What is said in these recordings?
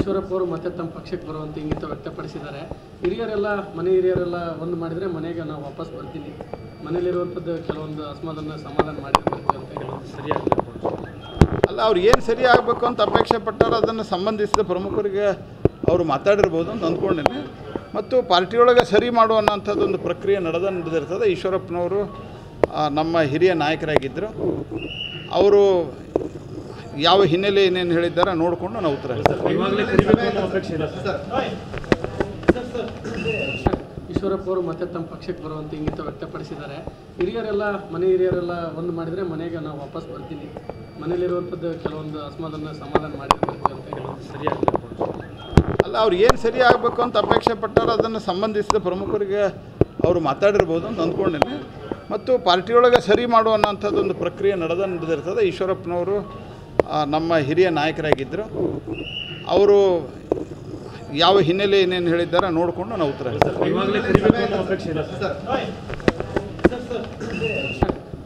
ಈಶ್ವರಪ್ಪ ಅವರು ಮತ್ತೆ ತಮ್ಮ ಪಕ್ಷಕ್ಕೆ ಬರುವಂತ ಇಂಗಿತ ವ್ಯಕ್ತಪಡಿಸಿದ್ದಾರೆ. ಮನೆ ಹಿರಿಯರೆಲ್ಲ ಒಂದು ಮಾಡಿದರೆ ಮನೆಗೆ ನಾವು ವಾಪಸ್ ಬರ್ತೀನಿ, ಮನೆಯಲ್ಲಿರುವಂಥದ್ದು ಕೆಲವೊಂದು ಅಸಮಾಧಾನ ಸಮಾಧಾನ ಮಾಡಿರ್ಬೇಕು ಅಂತ ಹೇಳೋದು ಸರಿಯಾಗಬೇಕು ಅಲ್ಲ. ಅವ್ರು ಏನು ಸರಿ ಆಗಬೇಕು ಅಂತ ಅಪೇಕ್ಷೆ ಪಟ್ಟಾರೋ ಅದನ್ನು ಸಂಬಂಧಿಸಿದ ಪ್ರಮುಖರಿಗೆ ಅವರು ಮಾತಾಡಿರ್ಬೋದು ಅಂತ ಅಂದ್ಕೊಂಡಿನಿ. ಮತ್ತು ಪಾರ್ಟಿಯೊಳಗೆ ಸರಿ ಮಾಡುವಂಥದ್ದೊಂದು ಪ್ರಕ್ರಿಯೆ ನಡೆದಿರ್ತದೆ. ಈಶ್ವರಪ್ಪನವರು ನಮ್ಮ ಹಿರಿಯ ನಾಯಕರಾಗಿದ್ದರು. ಅವರು ಯಾವ ಹಿನ್ನೆಲೆ ಏನೇನು ಹೇಳಿದ್ದಾರೆ ನೋಡಿಕೊಂಡು ನಾವು ಉತ್ತರ ಈಶ್ವರಪ್ಪ ಅವರು ಮತ್ತೆ ತಮ್ಮ ಪಕ್ಷಕ್ಕೆ ಬರುವಂತ ಇಂಗಿತ ವ್ಯಕ್ತಪಡಿಸಿದ್ದಾರೆ. ಮನೆ ಹಿರಿಯರೆಲ್ಲ ಒಂದು ಮಾಡಿದರೆ ಮನೆಗೆ ನಾವು ವಾಪಸ್ ಬರ್ತೀನಿ, ಮನೆಯಲ್ಲಿರುವಂಥದ್ದು ಕೆಲವೊಂದು ಅಸಮಾಧಾನ ಸಮಾಧಾನ ಮಾಡಿರ್ಬೇಕು ಅಂತ ಹೇಳೋದು ಸರಿಯಾಗಬೇಕು ಅಲ್ಲ. ಅವ್ರು ಏನು ಸರಿ ಆಗಬೇಕು ಅಂತ ಅಪೇಕ್ಷೆ ಪಟ್ಟಾರೋ ಅದನ್ನು ಸಂಬಂಧಿಸಿದ ಪ್ರಮುಖರಿಗೆ ಅವರು ಮಾತಾಡಿರ್ಬೋದು ಅಂತ ಅಂದ್ಕೊಂಡಿನಿ. ಮತ್ತು ಪಾರ್ಟಿಯೊಳಗೆ ಸರಿ ಮಾಡುವಂಥದ್ದೊಂದು ಪ್ರಕ್ರಿಯೆ ನಡೆದಿರ್ತದೆ. ಈಶ್ವರಪ್ಪನವರು ನಮ್ಮ ಹಿರಿಯ ನಾಯಕರಾಗಿದ್ದರು. ಅವರು ಯಾವ ಹಿನ್ನೆಲೆ ಏನೇನು ಹೇಳಿದ್ದಾರೆ ನೋಡಿಕೊಂಡು ನಾವು ಉತ್ತರ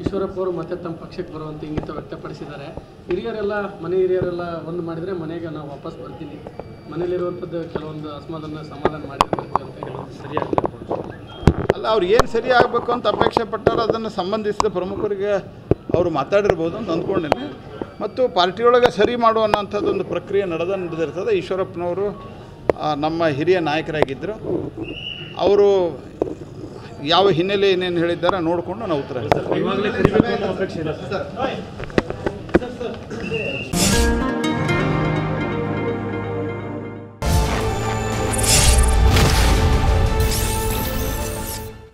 ಈಶ್ವರಪ್ಪ ಅವರು ಮತ್ತೆ ತಮ್ಮ ಪಕ್ಷಕ್ಕೆ ಬರುವಂತ ಇಂಗಿತ ವ್ಯಕ್ತಪಡಿಸಿದ್ದಾರೆ. ಮನೆ ಹಿರಿಯರೆಲ್ಲ ಒಂದು ಮಾಡಿದರೆ ಮನೆಗೆ ನಾವು ವಾಪಸ್ ಬರ್ತೀನಿ, ಮನೆಯಲ್ಲಿರುವಂಥದ್ದು ಕೆಲವೊಂದು ಅಸಮಾಧಾನ ಸಮಾಧಾನ ಮಾಡಿರ್ಬೇಕು ಅಂತ ಹೇಳೋದು ಸರಿಯಾಗಬೇಕು ಅಲ್ಲ. ಅವ್ರು ಏನು ಸರಿ ಆಗಬೇಕು ಅಂತ ಅಪೇಕ್ಷೆ ಪಟ್ಟಾರೋ ಅದನ್ನು ಸಂಬಂಧಿಸಿದ ಪ್ರಮುಖರಿಗೆ ಅವರು ಮಾತಾಡಿರ್ಬೋದು ಅಂತ ಅಂದ್ಕೊಂಡಿನಿ. ಮತ್ತು ಪಾರ್ಟಿಯೊಳಗೆ ಸರಿ ಮಾಡುವಂಥದ್ದೊಂದು ಪ್ರಕ್ರಿಯೆ ನಡೆದಿರ್ತದೆ. ಈಶ್ವರಪ್ಪನವರು ನಮ್ಮ ಹಿರಿಯ ನಾಯಕರಾಗಿದ್ದರು. ಅವರು ಯಾವ ಹಿನ್ನೆಲೆ ಏನೇನು ಹೇಳಿದ್ದಾರೆ ನೋಡಿಕೊಂಡು ನಾವು ಉತ್ತರ